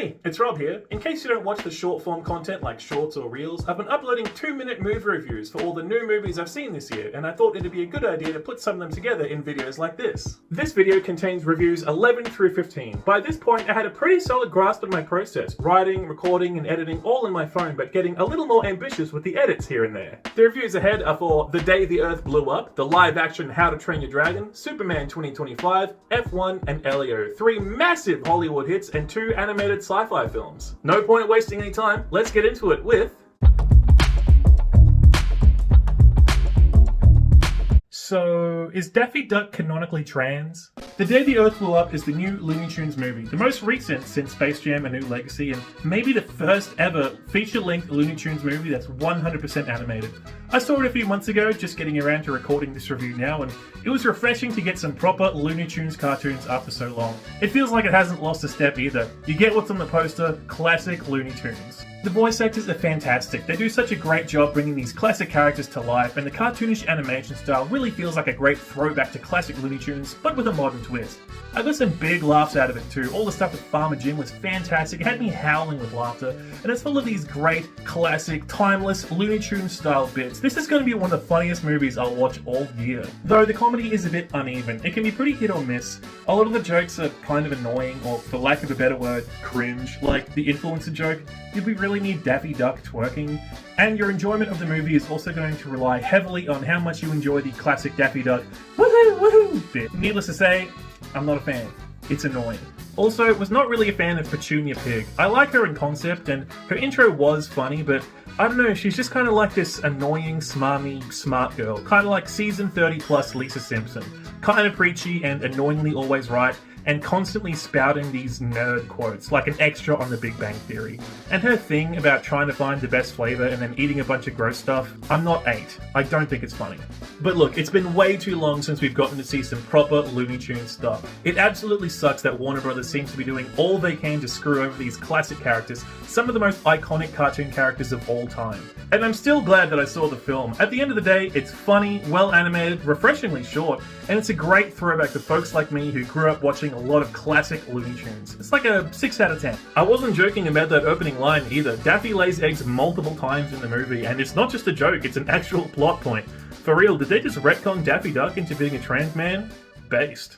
Hey, it's Rob here. In case you don't watch the short form content like shorts or reels, I've been uploading 2-minute movie reviews for all the new movies I've seen this year, and I thought it'd be a good idea to put some of them together in videos like this. This video contains reviews 11 through 15. By this point, I had a pretty solid grasp of my process, writing, recording, and editing all in my phone, but getting a little more ambitious with the edits here and there. The reviews ahead are for The Day the Earth Blew Up, the live-action How to Train Your Dragon, Superman 2025, F1, and Elio, 3 massive Hollywood hits and 2 animated sci-fi films. No point in wasting any time, let's get into it with... So, is Daffy Duck canonically trans? The Day the Earth Blew Up is the new Looney Tunes movie, the most recent since Space Jam: A New Legacy, and maybe the first ever feature-length Looney Tunes movie that's 100% animated. I saw it a few months ago, just getting around to recording this review now, and it was refreshing to get some proper Looney Tunes cartoons after so long. It feels like it hasn't lost a step either. You get what's on the poster, classic Looney Tunes. The voice actors are fantastic. They do such a great job bringing these classic characters to life, and the cartoonish animation style really feels like a great throwback to classic Looney Tunes, but with a modern twist. I got some big laughs out of it too. All the stuff with Farmer Jim was fantastic. It had me howling with laughter, and it's full of these great, classic, timeless Looney Tunes style bits. This is going to be one of the funniest movies I'll watch all year. Though the comedy is a bit uneven. It can be pretty hit or miss. A lot of the jokes are kind of annoying, or for lack of a better word, cringe. Like the influencer joke. Did we really need Daffy Duck twerking? And your enjoyment of the movie is also going to rely heavily on how much you enjoy the classic Daffy Duck woohoo woohoo bit. Needless to say, I'm not a fan. It's annoying. Also, was not really a fan of Petunia Pig. I like her in concept, and her intro was funny, but I don't know, she's just kind of like this annoying, smarmy, smart girl. Kind of like season 30 plus Lisa Simpson. Kind of preachy and annoyingly always right, and constantly spouting these nerd quotes, like an extra on The Big Bang Theory. And her thing about trying to find the best flavor and then eating a bunch of gross stuff, I'm not 8. I don't think it's funny. But look, it's been way too long since we've gotten to see some proper Looney Tunes stuff. It absolutely sucks that Warner Brothers seems to be doing all they can to screw over these classic characters, some of the most iconic cartoon characters of all time. And I'm still glad that I saw the film. At the end of the day, it's funny, well animated, refreshingly short, and it's a great throwback to folks like me who grew up watching a lot of classic Looney Tunes. It's like a 6 out of 10. I wasn't joking about that opening line either. Daffy lays eggs multiple times in the movie, and it's not just a joke, it's an actual plot point. For real, did they just retcon Daffy Duck into being a trans man? Based.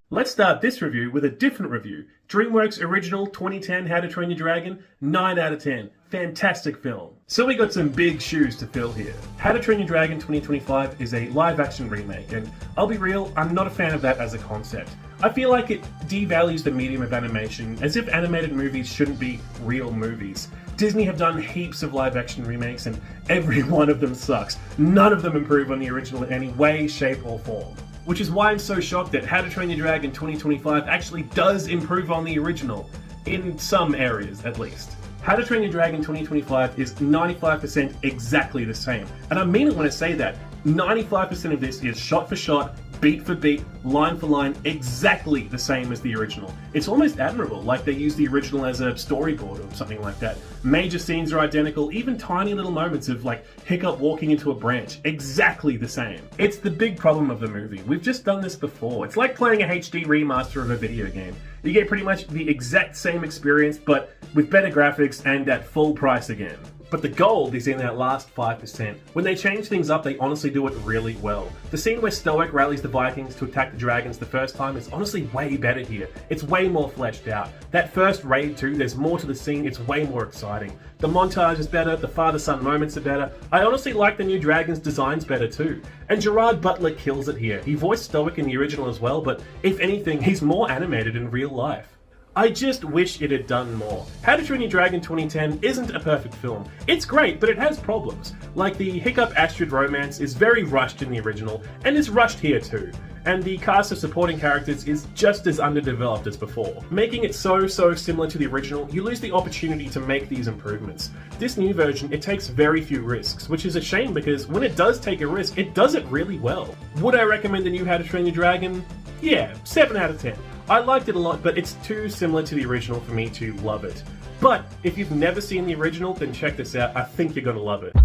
Let's start this review with a different review. DreamWorks original 2010 How to Train Your Dragon, 9 out of 10. Fantastic film. So we got some big shoes to fill here. How to Train Your Dragon 2025 is a live-action remake, and I'll be real, I'm not a fan of that as a concept. I feel like it devalues the medium of animation, as if animated movies shouldn't be real movies. Disney have done heaps of live-action remakes, and every one of them sucks. None of them improve on the original in any way, shape, or form. Which is why I'm so shocked that How to Train Your Dragon 2025 actually does improve on the original, in some areas at least. How to Train Your Dragon 2025 is 95% exactly the same, and I mean it when I say that. 95% of this is shot for shot, beat for beat, line for line, exactly the same as the original. It's almost admirable, like they use the original as a storyboard or something like that. Major scenes are identical, even tiny little moments of like Hiccup walking into a branch, exactly the same. It's the big problem of the movie. We've just done this before. It's like playing a HD remaster of a video game. You get pretty much the exact same experience, but with better graphics and at full price again. But the gold is in that last 5%. When they change things up, they honestly do it really well. The scene where Stoic rallies the Vikings to attack the dragons the first time is honestly way better here. It's way more fleshed out. That first raid too, there's more to the scene, it's way more exciting. The montage is better, the father-son moments are better. I honestly like the new dragon's designs better too. And Gerard Butler kills it here. He voiced Stoic in the original as well, but if anything, he's more animated in real life. I just wish it had done more. How to Train Your Dragon 2010 isn't a perfect film. It's great, but it has problems. Like the Hiccup Astrid romance is very rushed in the original, and is rushed here too. And the cast of supporting characters is just as underdeveloped as before. Making it so similar to the original, you lose the opportunity to make these improvements. This new version, it takes very few risks, which is a shame because when it does take a risk, it does it really well. Would I recommend the new How to Train Your Dragon? Yeah, 7 out of 10. I liked it a lot, but it's too similar to the original for me to love it. But if you've never seen the original, then check this out. I think you're gonna love it.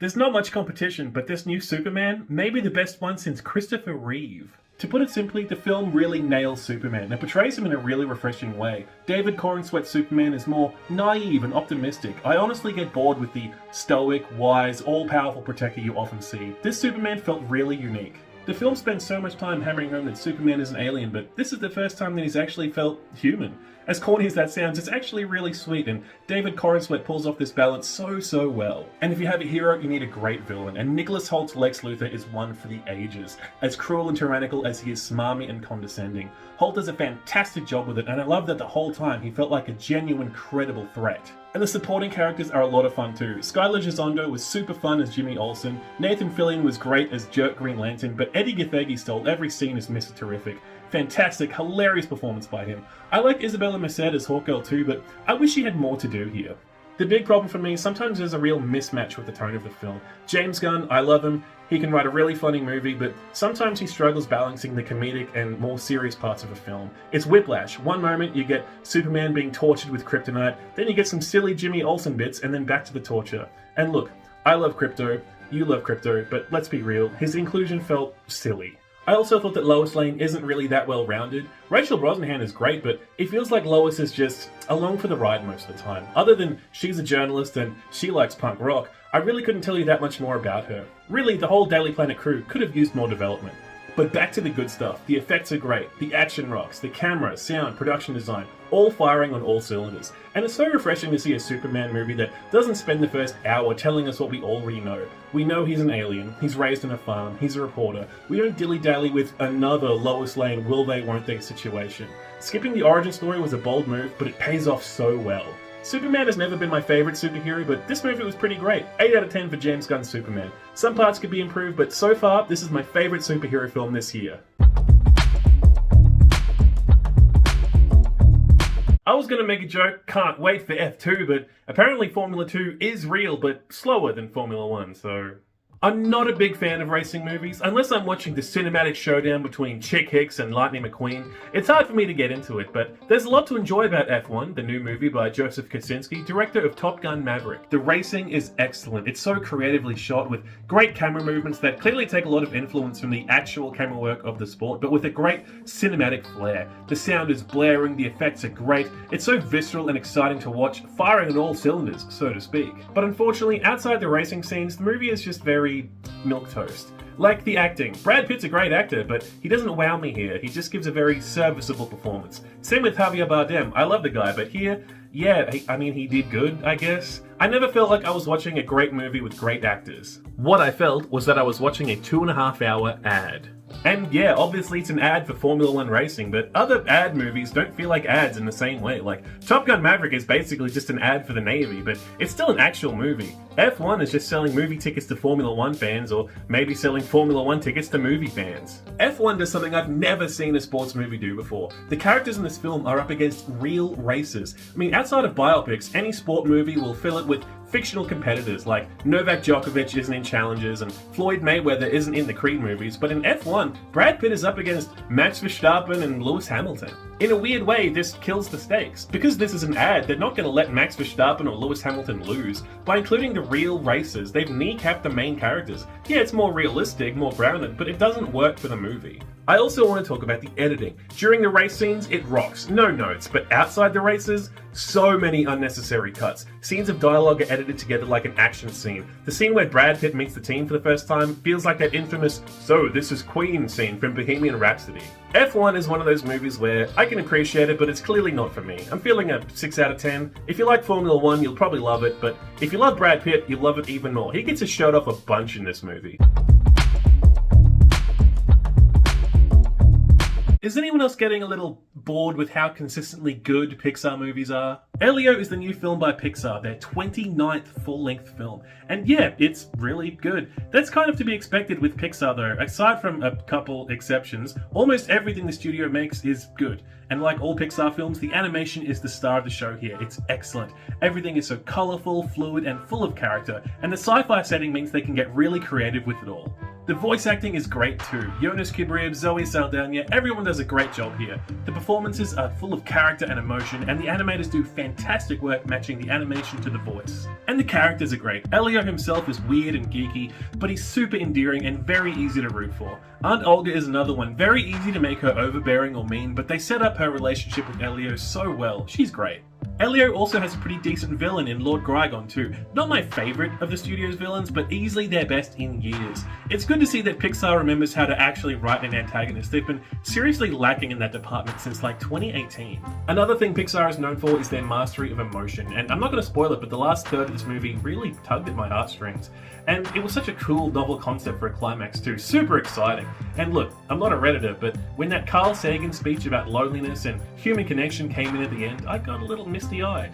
There's not much competition, but this new Superman may be the best one since Christopher Reeve. To put it simply, the film really nails Superman and portrays him in a really refreshing way. David Corenswet's Superman is more naive and optimistic. I honestly get bored with the stoic, wise, all-powerful protector you often see. This Superman felt really unique. The film spends so much time hammering home that Superman is an alien, but this is the first time that he's actually felt human. As corny as that sounds, it's actually really sweet, and David Corenswet pulls off this balance so well. And if you have a hero, you need a great villain, and Nicholas Holt's Lex Luthor is one for the ages. As cruel and tyrannical as he is smarmy and condescending, Holt does a fantastic job with it, and I love that the whole time he felt like a genuine, credible threat. And the supporting characters are a lot of fun too. Skylar Gisondo was super fun as Jimmy Olsen, Nathan Fillion was great as Jerk Green Lantern, but Eddie Gathegi stole every scene as Mr. Terrific. Fantastic, hilarious performance by him. I like Isabella Merced as Hawkgirl too, but I wish she had more to do here. The big problem for me, sometimes there's a real mismatch with the tone of the film. James Gunn, I love him. He can write a really funny movie, but sometimes he struggles balancing the comedic and more serious parts of a film. It's whiplash. One moment you get Superman being tortured with kryptonite, then you get some silly Jimmy Olsen bits, and then back to the torture. And look, I love Krypto, you love Krypto, but let's be real, his inclusion felt silly. I also thought that Lois Lane isn't really that well rounded. Rachel Brosnahan is great, but it feels like Lois is just along for the ride most of the time. Other than she's a journalist and she likes punk rock, I really couldn't tell you that much more about her. Really, the whole Daily Planet crew could have used more development. But back to the good stuff. The effects are great, the action rocks, the camera, sound, production design, all firing on all cylinders. And it's so refreshing to see a Superman movie that doesn't spend the first hour telling us what we already know. We know he's an alien, he's raised on a farm, he's a reporter. We don't dilly-dally with another Lois Lane will they won't they situation. Skipping the origin story was a bold move, but it pays off so well. Superman has never been my favourite superhero, but this movie was pretty great. 8 out of 10 for James Gunn's Superman. Some parts could be improved, but so far, this is my favourite superhero film this year. I was gonna make a joke, can't wait for F2, but apparently Formula 2 is real, but slower than Formula 1, so... I'm not a big fan of racing movies. Unless I'm watching the cinematic showdown between Chick Hicks and Lightning McQueen, it's hard for me to get into it, but there's a lot to enjoy about F1, the new movie by Joseph Kosinski, director of Top Gun Maverick. The racing is excellent. It's so creatively shot with great camera movements that clearly take a lot of influence from the actual camera work of the sport, but with a great cinematic flair. The sound is blaring, the effects are great, it's so visceral and exciting to watch, firing on all cylinders, so to speak. But unfortunately, outside the racing scenes, the movie is just very milquetoast. Like the acting. Brad Pitt's a great actor, but he doesn't wow me here. He just gives a very serviceable performance. Same with Javier Bardem. I love the guy, but here, yeah, I mean, he did good, I guess. I never felt like I was watching a great movie with great actors. What I felt was that I was watching a 2.5-hour ad. And yeah, obviously it's an ad for Formula 1 racing, but other ad movies don't feel like ads in the same way. Like, Top Gun Maverick is basically just an ad for the Navy, but it's still an actual movie. F1 is just selling movie tickets to Formula 1 fans, or maybe selling Formula 1 tickets to movie fans. F1 does something I've never seen a sports movie do before. The characters in this film are up against real racers. I mean, outside of biopics, any sport movie will fill it with fictional competitors, like Novak Djokovic isn't in Challengers and Floyd Mayweather isn't in the Creed movies, but in F1, Brad Pitt is up against Max Verstappen and Lewis Hamilton. In a weird way, this kills the stakes. Because this is an ad, they're not going to let Max Verstappen or Lewis Hamilton lose. By including the real racers, they've kneecapped the main characters. Yeah, it's more realistic, more grounded, but it doesn't work for the movie. I also want to talk about the editing. During the race scenes, it rocks. No notes, but outside the races, so many unnecessary cuts. Scenes of dialogue are edited together like an action scene. The scene where Brad Pitt meets the team for the first time feels like that infamous "So this is Queen" scene from Bohemian Rhapsody. F1 is one of those movies where I can appreciate it, but it's clearly not for me. I'm feeling a 6 out of 10. If you like Formula 1, you'll probably love it, but if you love Brad Pitt, you'll love it even more. He gets his shirt off a bunch in this movie. Is anyone else getting a little bored with how consistently good Pixar movies are? Elio is the new film by Pixar, their 29th full-length film. And yeah, it's really good. That's kind of to be expected with Pixar though. Aside from a couple exceptions, almost everything the studio makes is good. And like all Pixar films, the animation is the star of the show here. It's excellent. Everything is so colourful, fluid, and full of character, and the sci-fi setting means they can get really creative with it all. The voice acting is great too. Jonas Kibriev, Zoe Saldana, everyone does a great job here. The performances are full of character and emotion, and the animators do fantastic work matching the animation to the voice. And the characters are great. Elio himself is weird and geeky, but he's super endearing and very easy to root for. Aunt Olga is another one, very easy to make her overbearing or mean, but they set up her relationship with Elio so well. She's great. Elio also has a pretty decent villain in Lord Grygon too. Not my favourite of the studio's villains, but easily their best in years. It's good to see that Pixar remembers how to actually write an antagonist. They've been seriously lacking in that department since like 2018. Another thing Pixar is known for is their mastery of emotion, and I'm not going to spoil it, but the last third of this movie really tugged at my heartstrings. And it was such a cool novel concept for a climax too, super exciting. And look, I'm not a Redditor, but when that Carl Sagan speech about loneliness and human connection came in at the end, I got a little misty-eyed.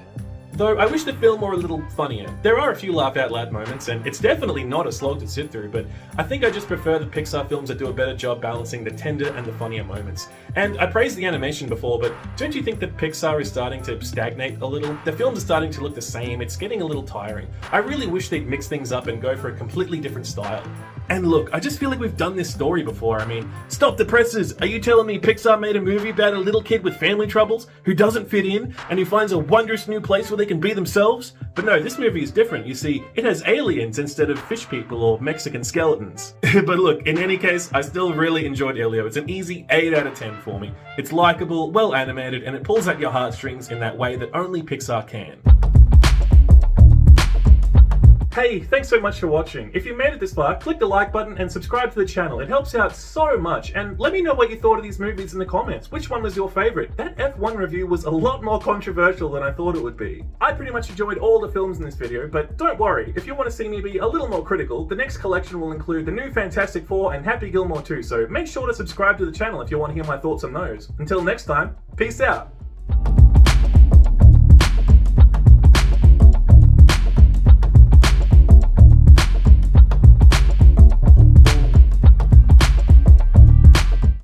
Though I wish the film were a little funnier. There are a few laugh-out-loud moments, and it's definitely not a slog to sit through, but I think I just prefer the Pixar films that do a better job balancing the tender and the funnier moments. And I praised the animation before, but don't you think that Pixar is starting to stagnate a little? The films are starting to look the same, it's getting a little tiring. I really wish they'd mix things up and go for a completely different style. And look, I just feel like we've done this story before. I mean, stop the presses! Are you telling me Pixar made a movie about a little kid with family troubles, who doesn't fit in, and who finds a wondrous new place where they can be themselves? But no, this movie is different. You see, it has aliens instead of fish people or Mexican skeletons. But look, in any case, I still really enjoyed Elio. It's an easy 8 out of 10 for me. It's likeable, well animated, and it pulls at your heartstrings in that way that only Pixar can. Hey, thanks so much for watching. If you made it this far, click the like button and subscribe to the channel. It helps out so much. And let me know what you thought of these movies in the comments. Which one was your favorite? That F1 review was a lot more controversial than I thought it would be. I pretty much enjoyed all the films in this video, but don't worry. If you want to see me be a little more critical, the next collection will include the new Fantastic Four and Happy Gilmore 2, so make sure to subscribe to the channel if you want to hear my thoughts on those. Until next time, peace out.